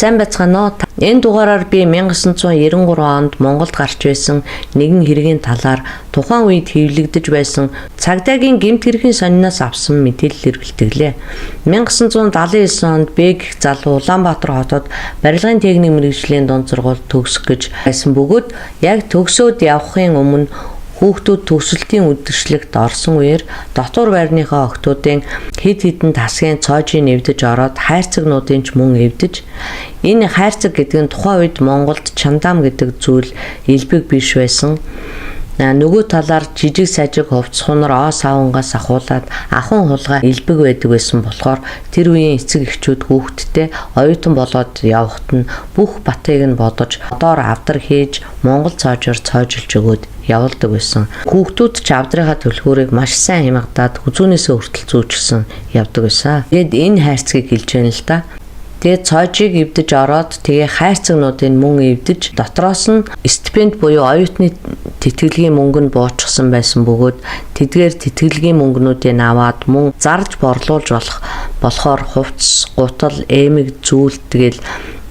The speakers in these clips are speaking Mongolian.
Сайн байцгаана уу? Энэ дугаараар би 1993 онд Монголд гарч байсан нэгэн хэргийн талаар тухайн үед хэвлэгдэж байсан цагдаагийн гэмт хэргийн сониноос авсан мэдээлэл эргэлтгэлээ. 1979 онд Б гэх залуу Улаанбаатар хотод барилгын техник мэргэжлийн дунд сургууль төгсөх гэж байсан бөгөөд яг төгсөөд явахын өмнө хүүхдүүд төгсөлтийн үдшилтэд орсон үеэр дотор байрныхаа охтуудын хэд хэдэн тасгийн цоожийг эвдэж ороод хайрцагнуудын ч мөн эвдэж энэ хайрцаг гэдэг нь тухайн үед Монголд чандам гэдэг зүйл элбэг биш байсан. Нөгөө талаар жижиг сажиг хувцс хунар оос аавангаас ахуулаад ахын хулгай элбэг байдаг байсан болохоор тэр үеийн эцэг эхчүүд хүүхдтэй оюутан болоод явахт нь бүх батыг нь бодож одоор авдар хийж Монгол цоожоор цоожилж өгөөд явуулдаг байсан. Хүүхдүүд ч авдрынхаа төлхөөрийг маш сайн хямгадаад хүзүүнээсээ хүртэл зүүчсэн явдаг байсан. Тэгэд энэ хайрцгийг хэлж байна л да. Тэгээ цоожийг эвдэж ороод тэгээ хайрцагнуудын мөн эвдэж дотроос нь стипенд буюу оюутны тэтгэлгийн мөнгө нь буучсан байсан бөгөөд тэдгээр тэтгэлгийн мөнгнүүдийг аваад мөн зарж борлуулж болохоор хувцс, гутал, эмэг зүйл тэгэл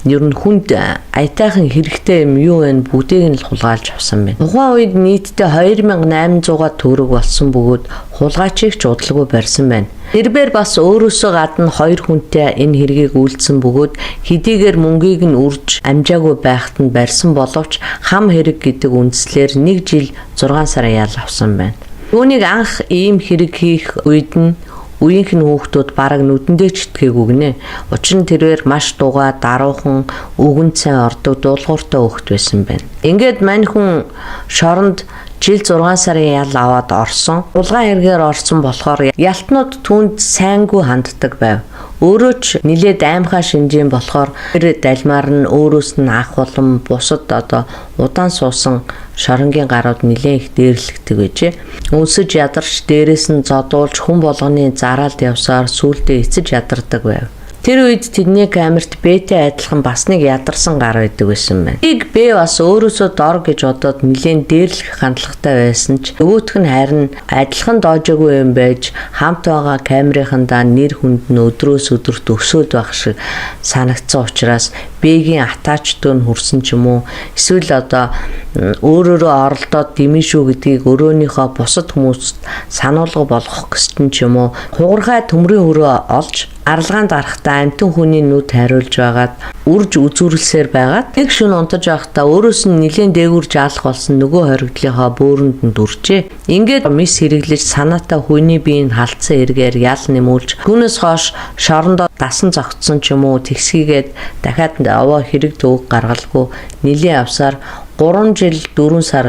ер нь хүнд аятайхан хэрэгтэй юм юу вэ бүгдийг нь л хулгайлж авсан байна. Тухайн үед нийтдээ 2800 төгрөг болсон бөгөөд хулгайчийг ч удалгүй барьсан байна. Тэрээр бас өөрөөсөө гадна 2 хүнтэй энэ хэргийг үйлдсэн бөгөөд хэдийгээр мөнгийг нь үрж амжаагүй байхад нь барьсан боловч хам хэрэг гэдэг үндслээр 1 жил 6 сар ял авсан байна. Түүнийг анх ийм хэрэг хийх үед нь үеийнхэн хүүхдүүд бараг нүдэндээ ч итгээгүй гинэ. Учир нь тэрээр маш дугаа, даруухан, өгөн цай ордог дуулууртай хүүхд байсан байна. Ингээд мань хүн шоронд жил 6 сарын ял аваад орсон. Улгаан хэрэгээр орсон болохоор ялтнууд түүнд сайнгүй ханддаг байв. Өөрөө ч нилээд аймхаа шинжийн болохоор тэр далмаар нь өөрөөс нь ах болон бусад удаан суусан шоронгийн гарууд нилээн их дээрлэгдэг гэжээ. Өнсөж ядарч дээрээс нь зодуулж хүн болгоны зараалд явсаар сүулдэ эцэж ядардаг байв. Тэр үед тэдний камерт Б-тэй адилхан бас нэг ядарсан гар байдаг байсан байна. Б бас өөрөөсөө дор гэж бодоод нэлээд дээрлэх хандлагатай байсан ч нөгөөх нь харин адилхан доожоогүй юм байж хамт байгаа камерынхандаа нэр хүнд нь өдрөөс өдөрт өсөөд байх шиг санагдсан учраас Б-гийн атаачдөө нь хүрсэн ч юм уу эсвэл өөрөөрөө оролдоод дэмэн шүү гэдгийг өрөөнийхөө бусад хүмүүст сануулга болгох гэсэн ч юм уу хугархай төмрийн өрөө олж аралгаанд гарахтаа амтэн хүний нүд хариулж байгаад үрж үзүүрлсээр байгаад нэг шөнө унтаж байхдаа өөрөөс нь нэлээд дээгүүрж алах болсон нөгөө хоригдлынхаа бөөрөнд нь дүржээ. Ингээд мис хэрэглэж санаатай хүний биеийг халтсан эргээр ял нэмүүлж түүнээс хойш шорондоо дасан зогтсон ч юм уу тэгсгийгээд дахиад аваа хэрэг төвөг гаргалгүй нилийн авсаар 3 жил 4 сар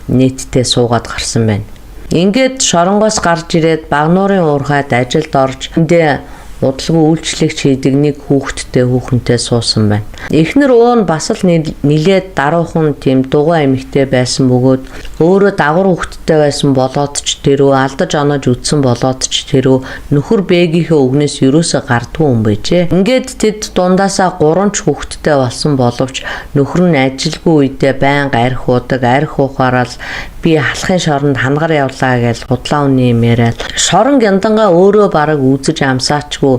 нийтдээ суугаад гарсан байна. Ингээд шоронгоос гарч ирээд Багнуурын уурхайд ажилд орж эндээ удалгүй үйлчлэгч хийдэг нэг хүүхэнтэй суусан байна. Эхнэр уу нь бас л нилээд даруухан тийм дугуй эмэгтэй байсан бөгөөд өөрөө дагвар хүүхдтэй байсан болоод ч тэрөө алдаж оноож үдсэн болоод ч тэрөө нөхөр Б-гийнхээ өгнөөс юусоо гардгүй юм байжээ. Ингээд тэд дундаасаа 3 ч хүүхдтэй болсон боловч нөхөр нь ажилгүй үедээ байнга арх уудаг, арх уухаараа л би халахын шоронд хангаар явлаа гэж худлаа үний юм яриад шорон гяндангаа өөрөө бараг үзэж амсаачгүй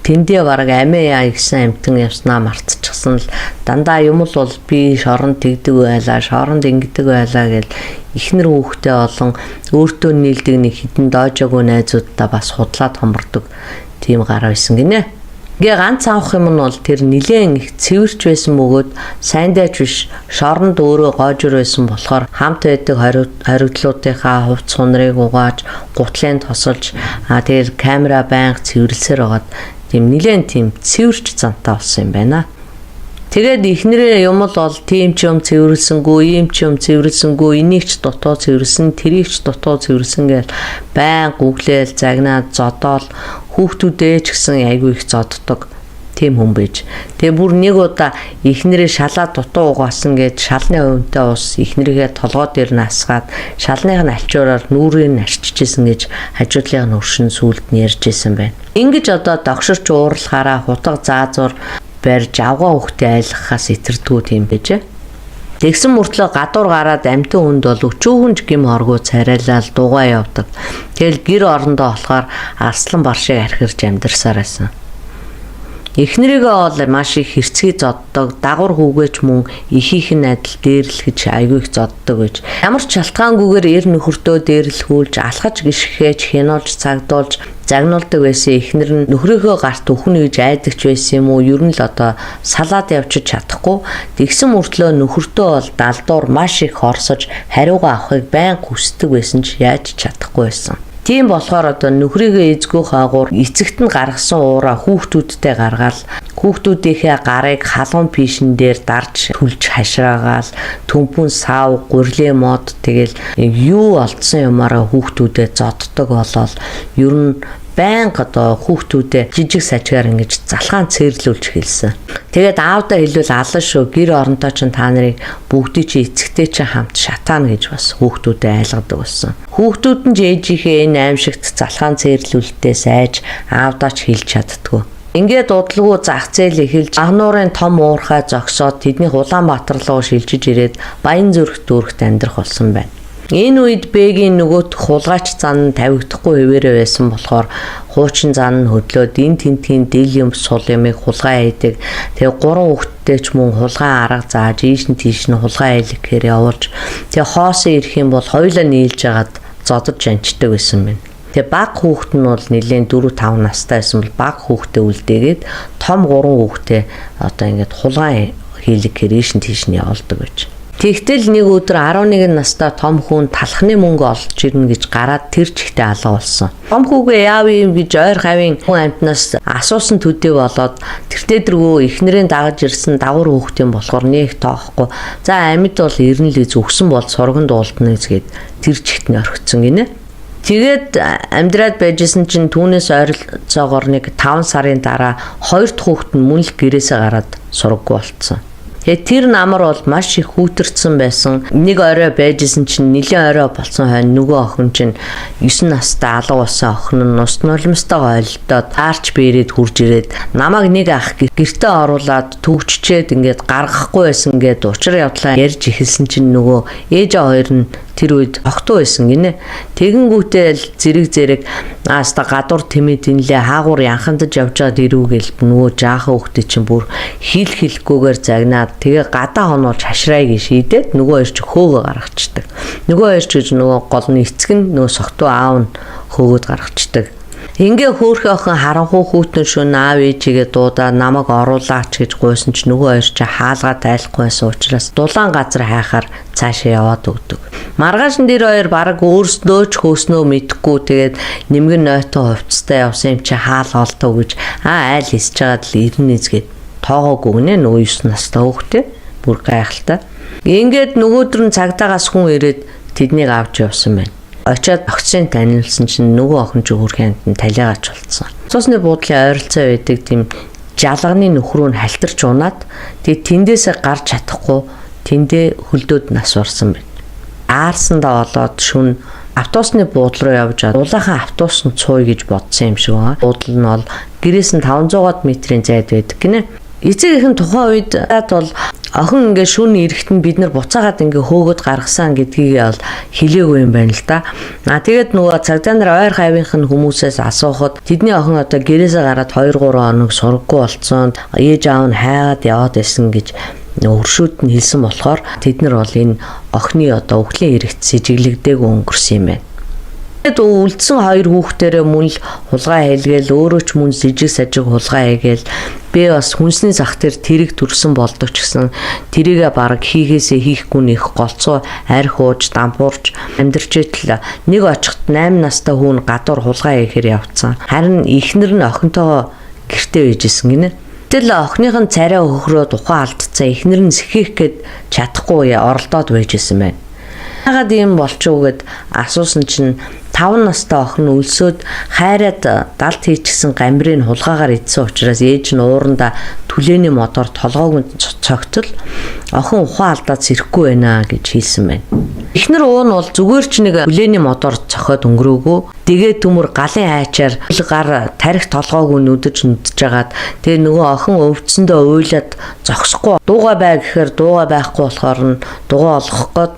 тэндээ бараг амиа гэсэн амтан явснаа мартчихсан л дандаа юм л бол би шоронд тэгдэг байлаа, шоронд ингэдэг байлаа гэж ихнэр хүүхдээ олон өөртөө нийлдэг нэг хитэн доожоогүй найзуудаа бас худлаад хомордог тийм гар байсан гинэ. Гээ ганц авах юм нь бол тэр нилээн их цэвэрч байсан бөгөөд сайндайч биш шоронд өөрөө гоожор байсан болохоор хамт байдаг хоригдлуудынхаа хувцс хунрыг угааж гутлын тосолж тэр камера байнга цэвэрлсээр байгаад тийм нилээн тийм цэвэрч зантай болсон юм байна. Тэгээд ихнэрээ юм л бол тийм ч юм цэвэрлсэнгүй, ийм ч юм цэвэрлсэнгүй, энийг ч дутуу цэвэрлсэн, тэрийг ч дутуу цэвэрлсэн гэж байн гуглээл загнаад зодоол хүүхдүүдээ ч гэсэн айгүй их зоддог тийм хүн байж. Тэгээ бүр нэг удаа ихнэрээ шалаа дутуу угаасан гэж шалны хувинтай ус ихнэрийгээ толгой дээр насгаад шалных нь альчуураар нүрийг нь арчижсэн гэж хажуудлын хөршин сүлд нь ярьжсэн байна. Ингэж догшорч уурлахаараа хутга заазуур барьж авгаа хүүхдээ айлгахаас итэрдгүү тийм байжээ. Тэгсэн мөртлөө гадуур гараад амтэн хүнд бол өчүүгүнж гим хоргоо царайлал дугаа явдаг. Тэгэл гэр орондоо болохоор арслан баршиг архирж амьдарсаар байсан. Эхнэрийгээ бол маш их хэрцгий зоддог, дагвар хүүгээч мөн ихийнх нь адил дээрлэхэж аягүй их зоддог гэж. Ямар ч шалтгаангүйгээр эр нөхөртөө дээрлэхүүлж, алхаж гიშгэж, хянуулж, цагдуулж загнуулдаг байсан эхнэр нь нөхрийнхөө гарт өхнө гэж айдагч байсан юм уу? Ер нь л одоо салаад явчих чадахгүй. Тэгсэн мөртлөө нөхөртөө бол далдуур маш их хорсож хариугаа авахыг байн хүсдэг байсан ч яаж чадахгүй байсан. Тийм болохоор одоо нөхрийгөө эзгүй хаагуур эцэгт нь гаргасан уураа хүүхдүүдтэй гаргаал хүүхдүүдийнхээ гарыг халуун пишин дээр дарж түлж хашраагаал төмпөн сав гурлээ мод тэгэл юу олдсон юмараа хүүхдүүдэд зоддог болол ер нь байнга одоо хүүхдүүдэд жижиг сажгаар ингэж залхаан цээрлүүлж хэлсэн. Тэгээд аавдаа хэлвэл алан шүү гэр оронтой ч та нарыг бүгдийг чи эцэгтэй чинь хамт шатаана гэж бас хүүхдүүдэд айлгадаг болсон. Хүүхдүүд нь ээжийнхээ энэ аимшигт залхаан цээрлүүлэлтээ сайж аавдаа ч хэлж чаддгүй. Ингээд удалгүй зах зээл эхэлж агнуурын том уурхай зогсоод тэднийх Улаанбаатар руу шилжиж ирээд Баян зүрх дүүрэгт амьдрах болсон байна. Энэ үед Бэгийн нөгөөт хулгайч зан нь тавигдахгүй хэвээрээ байсан болохоор хуучин зан нь хөдлөөд энэ тентгийн дэл юм сул ямыг хулгай хийдэг. Тэгээ 3 хүүхэдтэй ч мөн хулгай арга зааж ийш нь тийш нь хулгай хийлгэхээр явуулж тэгээ хоосон ирэх юм бол хоёулаа нийлж агаад зодож жанчдаг байсан байна. Тэгээ баг хүүхэд нь бол нэлээд 4-5 настай байсан бол баг хүүхдээ үлдээгээд том 3 хүүхдээ одоо ингээд хулгай хийлгэхээр ийш нь тийш нь явуулдаг гэж. Тэгтэл нэг өдөр 11 настай том хүн талхны мөнгө олж ирнэ гэж гараад тэр чихтэй алга болсон. Том хүүгээ яав юм гэж ойр хавийн хүн амтнаас асуусан төдий болоод тэртээ дэргөө эхнэрийн дагаж ирсэн дагвар хүүхдийн болохоор нэг тоохгүй. За амьд бол ирнэ л гэж өгсөн бол сурганд уулдна гэгээд тэр чихт нь орхицсон гинэ. Тэгээд амьдраад байжсэн чинь түүнээс ойролцоогоор нэг 5 сарын дараа 2 дахь хүүхэд нь мөн л гэрээсээ гараад сургаггүй болцсон. Тэр намар бол маш их хүүтэрсэн байсан. Нэг орой байжсэн чинь нэлээд орой болсон хойно нөгөө охин чинь 9 настай алга болсон охин нь нус нулимстайгаа ойлдоод аарч бэрээд хурж ирээд намайг нэг ах гэртээ оруулаад төгччээд ингээд гаргахгүй байсан гэд учир явдлаа ярьж эхэлсэн чинь нөгөө ээжээ хоёр нь тэр үед огтуу байсан гинэ. Тэгэнгүүтэл зэрэг ааста гадуур тэмээд инлээ хаагуур янхандаж явж байгаад ирүүгээл нөгөө жаахан хүүхдээ чинь бүр хийлгүйгээр загнаад тэгээ гадаа хонуулж хашраая гэж шийдээд нөгөө хоёр ч хөөгөө гаргацдаг. Нөгөө хоёр ч гэж нөгөө гол нь эцэг нь нөгөө согтуу аав нь хөөгөөд гаргацдаг. Ингээ хөөхөн охин харанхуй хүүтэн шүн аав ээжигээ дуудаа намайг оруулаач гэж гуйсан ч нөгөө хоёр ч хаалгаа тайлахгүй байсан учраас дулаан газар хайхаар цаашаа яваад өгдөг. Маргаашин дээр хоёр баг өөрснөө ч хөөснөө мэдхгүй тэгээд нэмгэн нойтоо хувцастай явсан юм чи хаал олдоо гэж айл хэлж байгаад л ирнэ згээд тоогоогүй гинэ нөгөө 9 настай хүүхдээ бүр гайхалтай. Ингээд нөгөөдөр нь цагдаагаас хүн ирээд тэднийг авч явсан байна. Очоод огцын танилцсан чинь нөгөө охин ч өөрхөнд нь талиагач болцсон. Цусны буудлын ойролцоо байдаг тийм жалганы нөхрөө нь халтарч унаад тэгээд тэндээсээ гарч чадахгүй тэндээ хөлдөөд нас барсан байна. Аарсандаа болоод шүн автобусны буудлын руу явж улаахан автобус нь цууй гэж бодсон юм шиг байна. Буудлын нь бол гэрээс нь 500 метрийн зайд байдаг гинэ. Эцэг ихэн тухайн үед бол охин ингээ шүн ирэхэд нь бид нар буцаагаад ингээ хөөгд гаргасан гэдгийг бол хэлээгүй юм байна л да. Тэгээд нөгөө цагдаа нар ойр хавийнх нь хүмүүсээс асуухад тэдний охин одоо гэрээсээ гараад 2-3 хоног сургаггүй болцсон. Ээж аав нь хайгаад яваад байсан гэж өршөөд нь хэлсэн болохоор тэд нар бол энэ охины одоо өвглийн хэрэгт сэжиглэгдээгүй өнгөрсөн юм байна. Тэгээд үлдсэн 2 хүүхдээрээ мөн л хулгай хийлгээл өөрөө ч мөн жижиг сажиг хулгай хийгээл би бас хүнсний зах дээр тэрэг төрсөн болдог ч гэсэн тэрийгэ бараг хийгээсээ хийхгүй нэх голцоо арх ууж дампуурч амьдрчээд л нэг очихт 8 настай хүн гадуур хулгай хийхээр явцсан. Харин эхнэр нь охинтойгоо гэртээ байжсэн гинэ. Тэгэл охиных нь царай хөхрөө тухайн алдцсан эхнэр нь сэхэх гээд чадахгүй оролдоод байжсэн байна. Ягаад ийм болчихоо гэд асуусан чинь 5 настай охин өлсөд хайраад далд хийчихсэн гамбрын хулгаагаар идсэн учраас ээж нь ууранда түлээний модоор толгойг нь цогтол охин ухаан алдаад сэрэхгүй байна гэж хэлсэн байна. Эхнэр уу нь бол зүгээр ч нэг түлээний модоор цохоод өнгөрөөгөө тэгээд төмөр галын хайчаар гар тарих толгойг нь нүдэж жагаад тэгээ нөгөө охин өвдсөндөө уйлаад зогсохгүй дууга бай гэхээр дууга байхгүй болохоор нь дугаа олгох гээд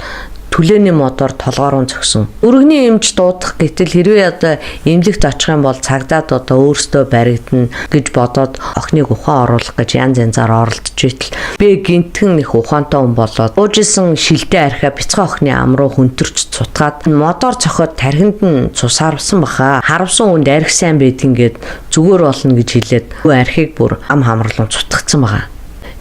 түлээний модоор толгоороо зогсон. Өргөний эмч дуудах гэтэл хэрвээ одоо эмнэлэгт очих юм бол цагдаад одоо өөрсдөө баригдана гэж бодоод охиныг ухаан оруулах гэж янз янзаар оролдож байтал би гинтхэн их ухаантай хүн болоод уужсэн шилдэ архиа бяцхан охины ам руу хөнтөрч цутгаад модоор цохоод тархинд нь цус харвсан баха. Харвсан хүнд архи сайн байдгийг зүгээр болно гэж хэлээд архийг бүр ам хамралуун цутгацсан баха.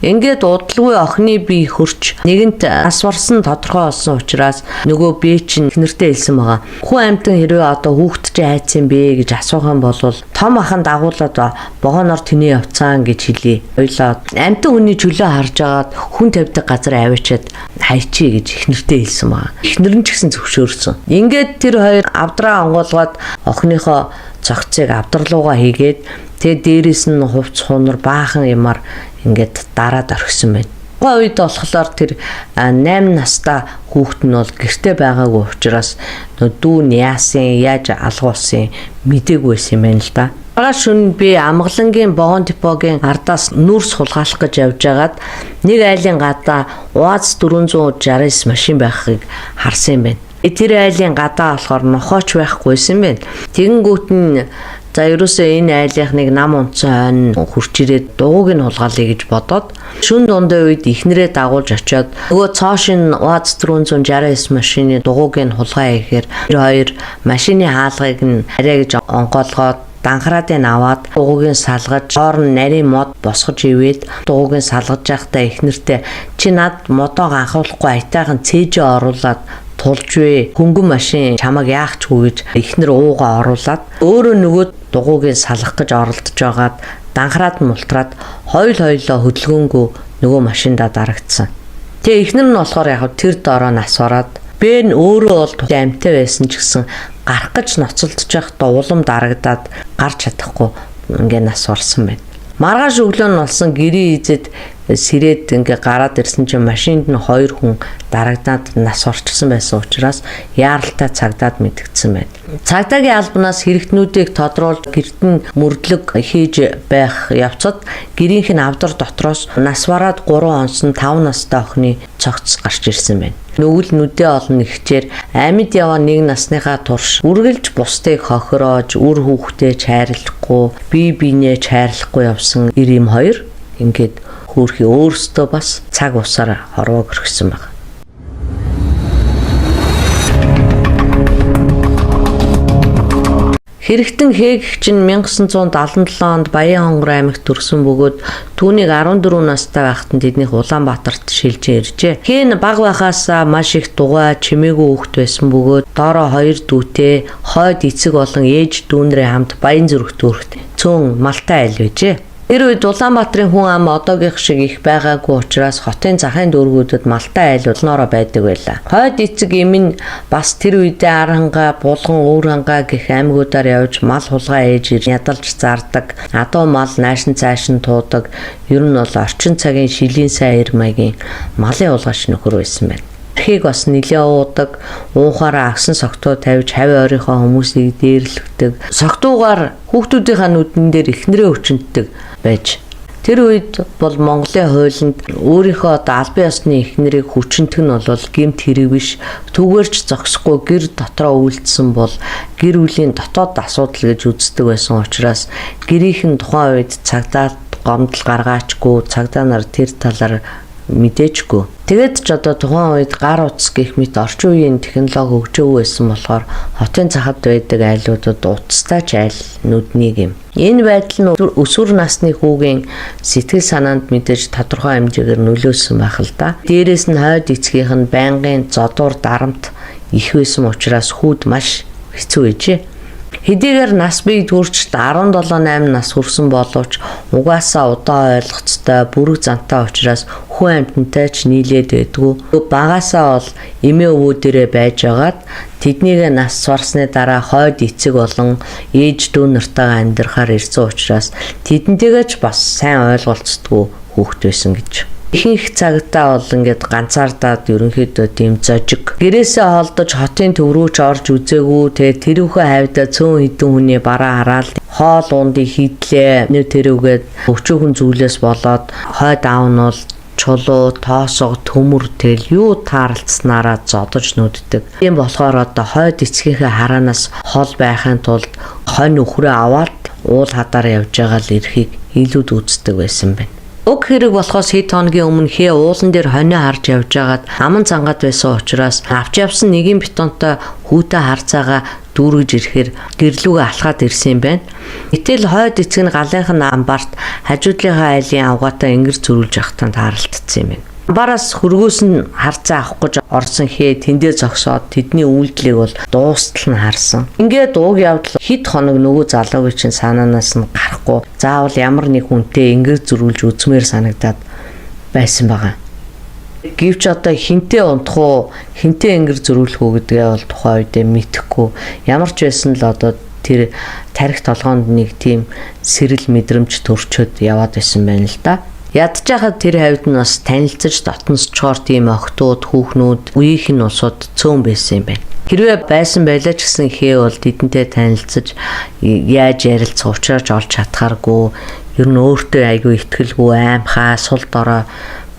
Ингээд удалгүй охины бие хөрч нэгэнт ас барсан тодорхой болсон учраас нөгөө бие чинь эхнэртэй хэлсэн байгаа. Хүн амьтан хэрвээ одоо хүүхэд чинь хайцсан бэ гэж асуух юм бол том ахын дагуулад богоноор тэнээ явцаан гэж хэлье. Ойлоо амьтан хүний чөлөө харж агаад хүн тавьдаг газар аваачаад хайчи гэж эхнэртэй хэлсэн байгаа. Эхнэр нь ч гэсэн зөвшөөрсөн. Ингээд тэр хоёр авдраа онгоолгоод охиныхоо цогцыг авдралуугаа хийгээд тэгээ дээрээс нь хувц хунар баахан юмар ингээд дараад орхисон байна. Гоо үед болохоор тэр 8 настай хүүхэд нь бол гэрте байгаагүй учраас дүү нь яасан яаж алгуулсан мдэггүй байсан юм байна л да. Маргааш шөнө би Амгалангийн Богон депогийн ардаас нүрс хулгайлах гэж явж байгаад нэг айлын гадаа УАЗ 469 машин байхыг харсан юм байна. Тэр айлын гадаа болохоор нохооч байхгүйсэн байна. Тэгэнгүүт нь за ерөөсөө энэ айлынхныг нам унтсан хойно хурч ирээд дууг нь хулгайлъя гэж бодоод шүн дундын үед ихнэрээ дагуулж очиод нөгөө цоошин УАЗ 469 машины дууг нь хулгай ихээр хоёр машины хаалгыг нь арай гэж онгоолгоод данхраадыг аваад дуугийг салгаж доор нь нарийн мод босгож ивээд дуугийг салгаж байхдаа ихнэртэй чи над модоо анхуулахгүй айтайхан цээжээ оруулаад тулж вэ хөнгөн машин чамаг яах ч үгүй гэж ихнэр уугаа оруулаад өөрөө нөгөө дугуугийн салах гэж оролдож байгаад данхраад мултраад хоёлоо хөдөлгөөнгөө нөгөө машиндаа дарагдсан. Тэгээ ихнэр нь болохоор яг тэр доороо нас ороод бэн өөрөө бол амьтаа байсан ч гэсэн гарах гэж ноцолдож байхдаа улам дарагдаад гарч чадахгүй ингээ нас орсон байна. Маргааш өглөө нь болсон гэрийн эзэд сэрээд ингээ гараад ирсэн чинь машинд нь 2 хүн дарагдаад нас орчихсон байсан учраас яаралтай цагдаад мэдгдсэн байна. Цагдаагийн албанаас хэрэгтнүүдийг тодруулж гэртэн мөрдлөг хийж байх явцад гэрийнх нь авдар дотроос нас бараад 3 онсон 5 настай охины цогц гарч ирсэн байна. Нүгэл нүдээ олон ихчээр амьд яваа нэг насныхаа турш үргэлж бусдыг хохироож үр хүүхдээ чайрлахгүй бие биенээ чайрлахгүй явсан ирэм хоёр ингээд хөөрхий өөрсдөө бас цаг усаар хорвоо гөргсөн байна. Хэрэгтэн хээгч нь 1977 онд Баян хонгор аймагт төрсөн бөгөөд түүнийг 14 настай байхад нь тэднийх Улаанбаатарт шилжиж иржээ. Хэн баг байхаасаа маш их дугай чимээгүй хүүхэд байсан бөгөөд доороо 2 дүүтэй хойд эцэг болон ээж дүүнрээ хамт Баян зүрхт төрөхт цөөн малтай айл байжээ. Тэр үед Улаанбаатарын хүн ам одоогийнх шиг их байгаагүй учраас хотын захын дүүргүүдэд малтай айл улноороо байдаг байлаа. Хойд эцэг эм нь бас тэр үедээ Аранга, Булган, Өвранга гэх аймагуудаар явж мал хулгай ээж ядалж зардаг, адуу мал наашин цаашин туудаг, ер нь бол орчин цагийн шилийн сайн эр маягийн малын улгаач нөхөр байсан байна. Тэрхийг бас нилээ уудаг, уухаараа агсан согтуу тавьж хавь ойрынхоо хүмүүсийг дээрлэгдэг. Согтуугаар хүүхдүүдийнхаа нүдэн дээр ихнэрээ өчнөддөг байж. Тэр үед бол Монголын хуулинд өөрийнхөө албан ёсны ихнэрийг хүчнэх нь бол гэмт хэрэг биш. Түгээрч зогсохгүй гэр дотроо үйлдсэн бол гэр бүлийн дотоод асуудал гэж үздэг байсан учраас гэрийнхэн тухайн үед цагдаад гомдол гаргаачгүй, цагдаа нар тэр талаар мэдээчгүй. Тэгээд ч одоо тухайн үед гар утас гэх мэт орчин үеийн технологи хөгжөөгүй байсан болохоор хотын захад байдаг айлуудад утастай ч айл нүднийг юм. Энэ байдал нь өсвөр насны хүүгийн сэтгэл санаанд мэдээж тодорхой хэмжээгээр нөлөөсөн байх л да. Дээрээс нь хойд эцгийнх нь байнгын зодуур дарамт их байсан учраас хүүд маш хэцүү байжээ. Хэдийгээр нас бий төрч 17-8 нас хүрсэн боловч угаасаа удаа ойлгоцтой бүрэг зантай учраас хүн амьтантай ч нийлээд байдгүй. Багаасаа бол эмээ өвүүдэрээ байж агаад тэднийг нас барсны дараа хойд эцэг болон ээж дүү нартайгаа амьдрахаар ирсэн учраас тэдэнтэйгээ ч бас сайн ойлголцдгүй хүүхэд байсан гэж. Ихэнх цагтаа бол ингээд ганцаардаад ерөнхийдөө тийм зожиг гэрээсээ холдож хотын төв рүү ч орж үзээгүй. Тэгээ тэрүүхээ хавьда цөөн хідэн хүний бараа хараад хоол ундыг хийдлээ. Нэг тэрүүгээд өчөөхөн зүйлээс болоод хойд аав нь бол чулуу, тоосго, төмөр тэл юу таарлцснараа зодож нүддэг. Тийм болохоор одоо хойд эцгийнхээ хараанаас хол байхын тулд хонь өхрөө аваад уул хадаар явж байгаа л эрхийг илүүд үздэг байсан байна. Уг хэрэг болохоос хэд хоногийн өмнө хээ уулан дээр хонио харж явж байгаад аман цангаад байсан учраас авч явсан нэгэн бетонтой хүүтэй харцаагаа дүүргэж ирэхээр гэрлүүгээ алхаад ирсэн юм байна. Гэтэл хойд эцэг нь галынх нь амбарт хажуудлынхаа айлын авгаатай ингэр зөрүүлж явахтаа тааралдсан юм байна. Амбараас хөргөөс нь харцаа авах гэж орсон хээ тэндээ зогсоод тэдний үйлдэлийг бол дуустал нь харсан. Ингээд ууг явдал хэд хоног нөгөө залуугийн чинь санаанаас нь гарахгүй заавал ямар нэг хүнтэй ингэр зөрүүлж үзмээр санагдаад байсан байгаа. Гэвч одоо хинтээ унтах уу, хинтээ ингэр зөрүүлэх үү гэдгээ бол тухайн үедээ мэдэхгүй. Ямар ч байсан л одоо тэр тарих толгоонд нэг тийм сэрэл мэдрэмж төрчөөд яваад байсан байна л да. Ядж байхад тэр хавьд нь бас танилцаж дотносчоор тийм охтууд, хүүхнүүд, үеийнх нь улсууд цөөн байсан юм байна. Хэрвээ байсан байлаа ч гэсэн хээ бол тэдэнтэй танилцаж яаж ярилцах учраач олж чадхааргүй, ер нь өөртөө айгүй ихтгэлгүй аимхаа, сул дорой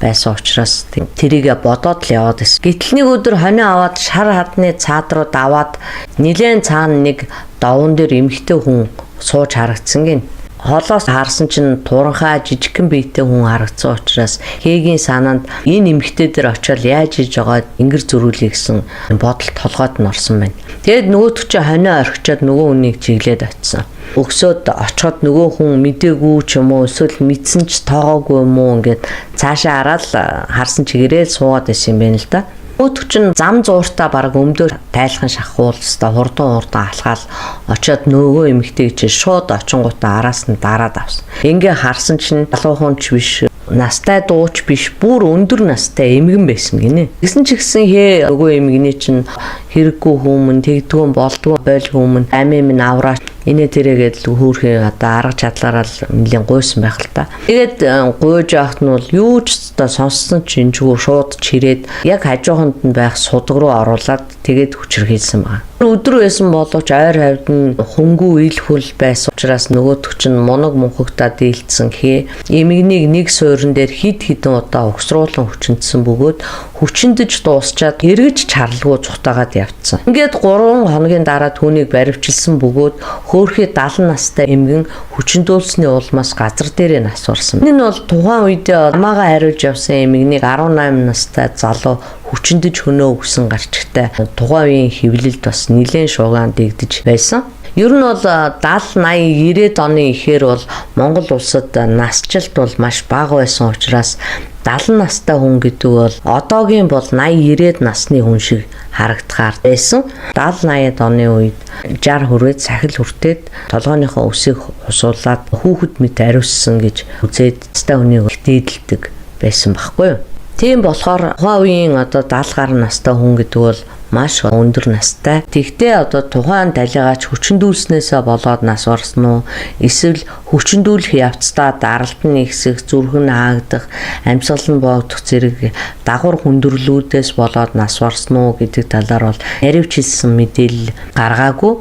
байсан учраас тэрийгэ бодоод л яваад байсан. Гэтэл нэг өдөр хонио аваад шар хадны цаад руу даваад нилээн цаана нэг даван дээр эмэгтэй хүн сууж харагдсан гин. Холоос харсан чинь туранхаа жижигхэн биетэй хүн харагдсан учраас хээгийн санаанд энэ эмэгтэй дээр очиод яаж хийж байгаа ингэр зөрүүлээ гэсэн бодол толгойд нь орсон байна. Тэгэд нөгөөтг чи хонио орхичоод нөгөө хүнийг чиглээд очисон. Өгсөд очиход нөгөө хүн мдээгүй ч юм уу эсвэл мэдсэн ч тоогоогүй юм уу ингээд цаашаа хараад харсан чигээрээ суугаад байсан юм байна л да. Өтөч нь зам зууртаа баг өмдөр тайлхан шахуул өстой хурдан алхаал очиод нөгөө эмэгтэй гэж шууд очингуудаа араас нь дараад авсан. Ингээ харсан чинь залуухан ч биш, настай дууч биш, бүр өндөр настай эмгэн байсан гинэ. Гэсэн ч гэсэн хээ нөгөө эмгэний чинь хэрэггүй хүмүүс тэгдгүүн болдгоо байлгүй хүмүүс амийн минь авраа инээ тэрэгээд хөөрхөн одоо арга чадлаараа л нэлийн гуйсан байх л та. Тэгээд гуйж явахт нь бол юу ч одоо сонссон чинь зүгээр шууд чирээд яг хажууханд нь байх судаг руу оруулаад тэгээд хүчрхийлсэн байна. Өдөр байсан боловч ойр хавьд нь хөнгүү ийлхүүл байсан учраас нөгөөтг чинь мунаг мөнхөгтаа дийлдсэн хээ. Эмэгнийг нэг суурин дээр хид хідэн удаа угсруулан хүчнэдсэн бөгөөд хүчнэдэж дуусчаад эргэж чарлгүй цутаагаад явцсан. Ингээд 3 хоногийн дараа түүнийг баривчилсан бөгөөд хөөхий 70 настай эмгэн хүчндүүлсний улмаас газар дээрээ насварсан. Энэ нь бол тухайн үедээ амаагаа хариулж явсан эмэгнийг 18 настай залуу хүчнэдэж хөнөө өгсөн гарчигтай тухайн үеийн хэвлэлд бас нэлээд шууган дэгдэж байсан. Ер нь бол 70, 80, 90-ад оны ихээр бол Монгол улсад насжилт бол маш бага байсан учраас 70 настай хүн гэдэг бол одоогийн бол 80, 90-ад насны хүн шиг харагдахаар байсан. 70, 80-ад оны үед 60 хүрээд сахил хүртээд толгойнхоо өсийг хусуулаад хүүхэд мэт ариуссан гэж үзээд цэцтэй хүнийг дээдэлдэг байсан байхгүй юу? Тийм болохоор тухайн үеийн одоо 70 гаруй настай хүн гэдэг бол маш өндөр настай. Тэгтээ одоо тухайн талигаач хүчндүүлснээсээ болоод нас орсон уу? Эсвэл хүчндүүлэх явцдаа даралт нь ихсэх, зүрхэн хаагдах, амьсгал нь боогдох зэрэг дагвар хүндрэлүүдээс болоод нас орсон уу гэдэг талаар бол хариуцсан мэдээлэл гаргаагүй.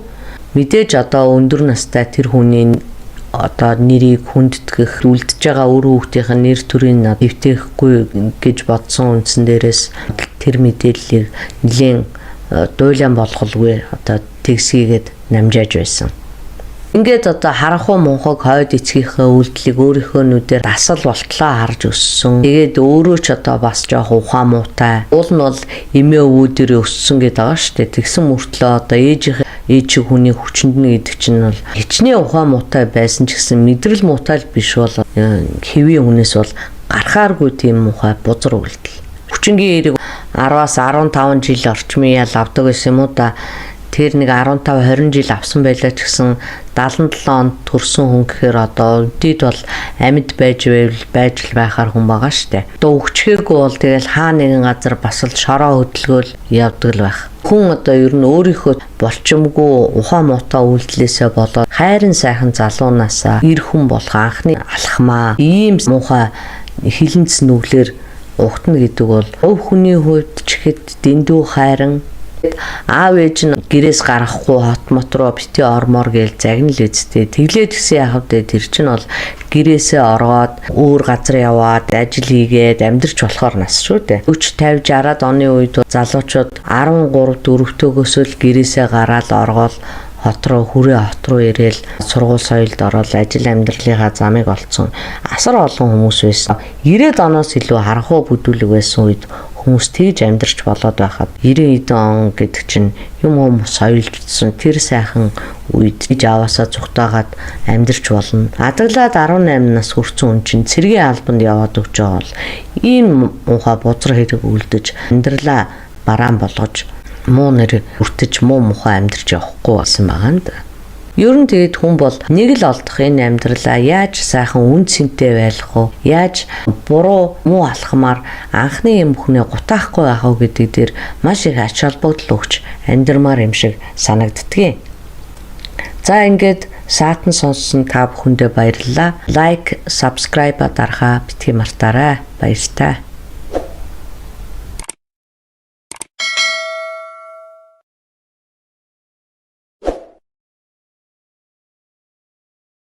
Мэдээж одоо өндөр настай тэр хүний одоо нэрийг хүндэтгэх, үлдэж байгаа үр хүүхдийн нэр төрийн нэвтэхгүй гэж бодсон үндсэн дээрээс тэр мэдээллийг нэлийн дуйлан болголгүй одоо тэгсгийгээд намжааж байсан. Ингээд одоо харанхуй мунхаг хойд эцгийнхээ үйлдэлийг өөрийнхөө нүдээр дасал болтлоо харж өссөн. Тэгээд өөрөө ч одоо бас жоох ухаан муутай. Уул нь бол эмээ өвүүдээр өссөн гэдэг байгаа шүү дээ. Тэгсэн мөртлөө одоо ээж хүний хүчинд нь гэдэг чинь бол хичнээн ухаан муутай байсан ч гэсэн мэдрэл муутай л биш бол хэвийн хүнээс бол гарахааргүй тийм муухай бузар үйлдэл. Хүчингийн эрэг 10-аас 15 жил орчмын ял авдаг байсан юм уу да. Тэр нэг 15-20 жил авсан байлаа ч гэсэн 77 онд төрсэн хүн гэхээр одоо өдөрт бол амьд байж байхаар хүн байгаа штэ. Одоо өгчгээгүй бол тэгэл хаа нэгэн газар бас л шороо хөдөлгөөл явдаг л байх. Хүн одоо ер нь өөрийнхөө болчимгүй ухаан муутай үйлдэлээсээ болоод хайрын сайхан залуунаасаа эр хүн болох анхны алхмаа ийм муухай хилэнц нүглэр угтна гэдэг бол өв хүний хувьд ч ихэд дэндүү хайран Аав ээж нь гэрээс гарахгүй хот мот руу бити ормоор гээл загнал үсттэй. Тэглээд гисэн яхав дээ тэр чинь бол гэрээсээ ороод өөр газар яваад ажил хийгээд амьдрч болохоор нас шүү дээ. 40 50 60-аад оны үед залуучууд 13 4-төөгөөс л гэрээсээ гараад оргоол хот руу ирээл сургууль соёлд ороод ажил амьдралынхаа замыг олцсон асар олон хүмүүс байсан. 90-ад оноос илүү харанхуй бүдүүлэг байсан үед хүмүүс тэгж амьдарч болоод байхад 90 он гэдэг чинь юм соёлжсэн тэр сайхан үед аваасаа зүгтаагаад амьдарч болно. Адаглаад 18 нас хүрсэн хүн чинь цэргийн албанд яваад өгч байгаа бол ийм муухай бузар хэрэг үлдэж амьдралаа бараан болгож муу нэр хүртэж муу мухай амьдрч явахгүй болсон байгаа юм да. Ер нь тэгээд хүн бол нэг л олдох энэ амьдралаа яаж сайхан үн цэнтэй байх вэ? Яаж буруу муу алхмаар анхны юм бүхнээ гутаахгүй байх вэ гэдэг дээр маш их ач холбогдол өгч амьдрмаар юм шиг санагддгийг. За ингээд саатан сонссон та бүхэндээ баярлалаа. Лайк, subscribe дарахаа битгий мартаарай. Баярлалаа.